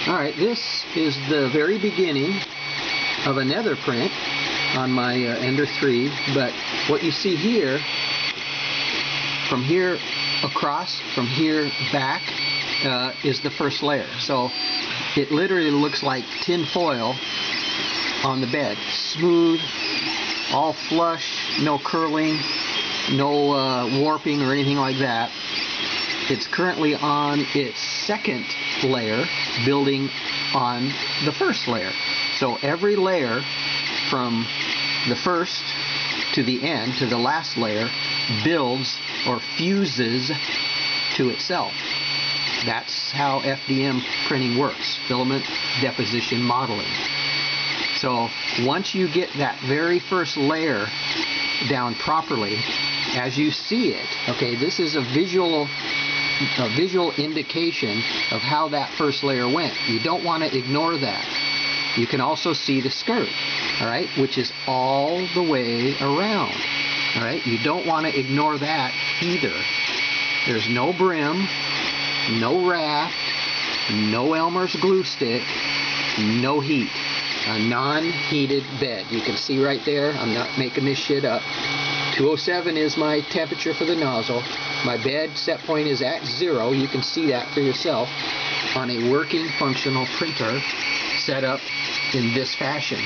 Alright, this is the very beginning of another print on my Ender 3, but what you see here, from here across, from here back, is the first layer. So it literally looks like tin foil on the bed. Smooth, all flush, no curling, no warping or anything like that. It's currently on its second layer, building on the first layer. So every layer from the first to the end, to the last layer, builds or fuses to itself. That's how FDM printing works, filament deposition modeling. So once you get that very first layer down properly, as you see it, okay, this is a visual indication of how that first layer went. You don't want to ignore that. You can also see the skirt, all right, which is all the way around. All right, you don't want to ignore that either. There's no brim, no raft, no Elemer's glue stick, no heat. A non-heated bed. You can see right there, I'm not making this shit up. 207 is my temperature for the nozzle. My bed set point is at 0. You can see that for yourself on a working functional printer set up in this fashion.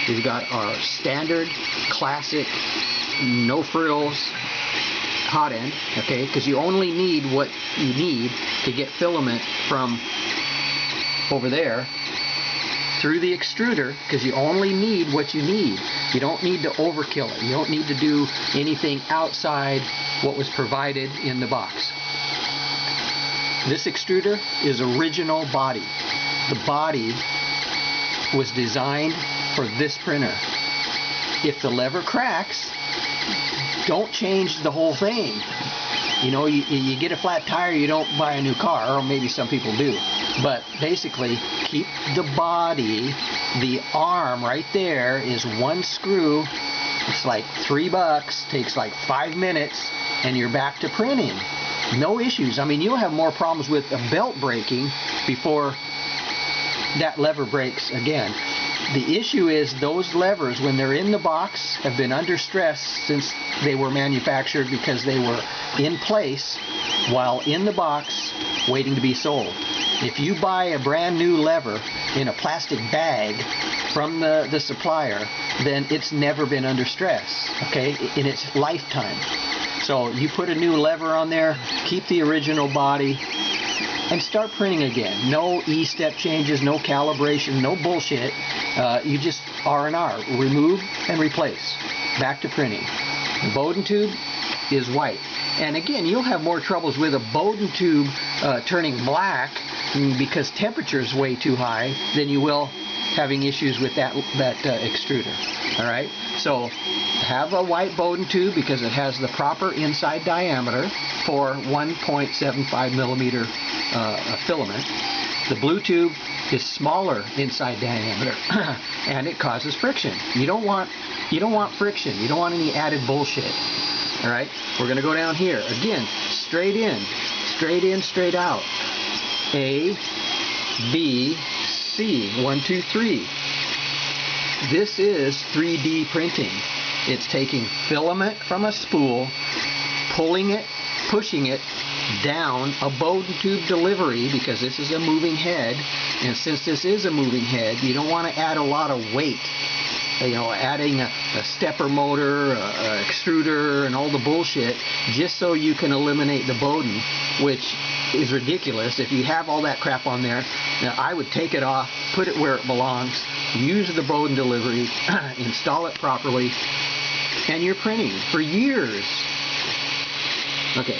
We've got our standard, classic, no frills hot end, okay, because you only need what you need to get filament from over there through the extruder, because you only need what you need. You don't need to overkill it. You don't need to do anything outside what was provided in the box. This extruder is original body. The body was designed for this printer. If the lever cracks, don't change the whole thing. You know, you get a flat tire, you don't buy a new car, or maybe some people do. But basically, keep the body, the arm right there is one screw. It's like $3, takes like 5 minutes, and you're back to printing. No issues. I mean, you'll have more problems with a belt breaking before that lever breaks again. The issue is those levers, when they're in the box, have been under stress since they were manufactured, because they were in place while in the box waiting to be sold. If you buy a brand new lever in a plastic bag from the supplier, then it's never been under stress, okay, in its lifetime. So you put a new lever on there, keep the original body, and start printing again. No eSTEP changes, no calibration, no bullshit. You just R&R, remove and replace. Back to printing. The Bowden tube is white. And again, you'll have more troubles with a Bowden tube turning black because temperature is way too high than you will having issues with that extruder. All right, so have a white Bowden tube because it has the proper inside diameter for 1.75 millimeter filament. The blue tube is smaller inside diameter and it causes friction. You don't want friction. You don't want any added bullshit. All right, we're going to go down here again, straight in, straight out. A, B, C, 1, 2, 3. This is 3D printing. It's taking filament from a spool, pulling it, pushing it down a Bowden tube delivery, because this is a moving head, and since this is a moving head, you don't want to add a lot of weight. You know, adding a stepper motor, a extruder, and all the bullshit, just so you can eliminate the Bowden, which is ridiculous. If you have all that crap on there, now I would take it off, put it where it belongs, use the Bowden delivery, install it properly, and you're printing for years. Okay,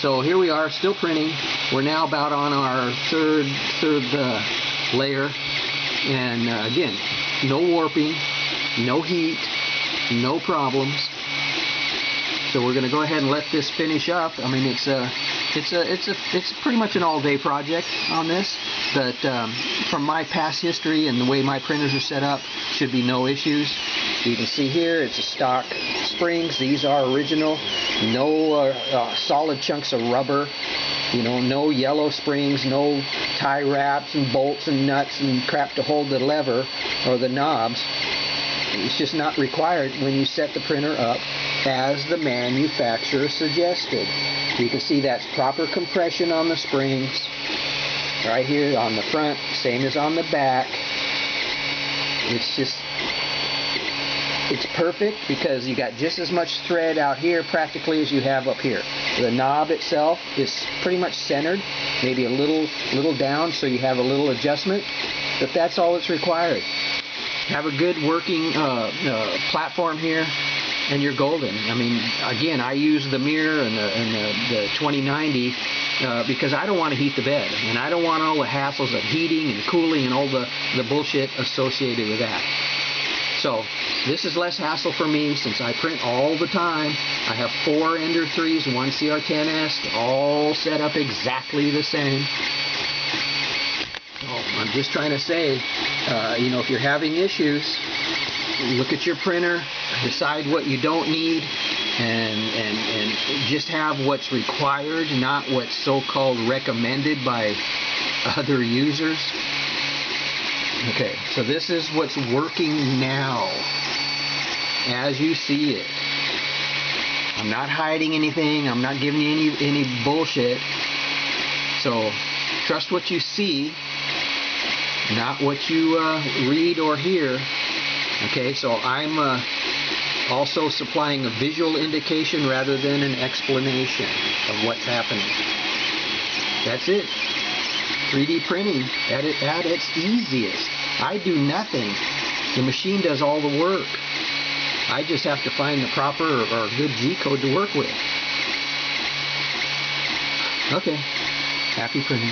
so here we are, still printing. We're now about on our third layer, and again, no warping, no heat, no problems. So we're going to go ahead and let this finish up. I mean, it's pretty much an all-day project on this, but from my past history and the way my printers are set up, should be no issues. You can see here, it's a stock springs. These are original, no solid chunks of rubber You know, no yellow springs, no tie wraps and bolts and nuts and crap to hold the lever or the knobs. It's just not required when you set the printer up as the manufacturer suggested. You can see that's proper compression on the springs right here on the front, same as on the back. It's perfect because you got just as much thread out here practically as you have up here. The knob itself is pretty much centered, maybe a little down, so you have a little adjustment, but that's all that's required. Have a good working platform here, and you're golden. I mean, again, I use the mirror and the 2090 because I don't want to heat the bed, and I don't want all the hassles of heating and cooling and all the bullshit associated with that. So this is less hassle for me since I print all the time. I have 4 Ender 3s, 1 CR10S, all set up exactly the same. So I'm just trying to say, you know, if you're having issues, look at your printer, decide what you don't need, and just have what's required, not what's so-called recommended by other users. Okay, so this is what's working now, as you see it. I'm not hiding anything. I'm not giving you any bullshit. So trust what you see, not what you read or hear. Okay, so I'm also supplying a visual indication rather than an explanation of what's happening. That's it. 3D printing at its easiest. I do nothing. The machine does all the work. I just have to find the proper or good G-code to work with. Okay. Happy printing.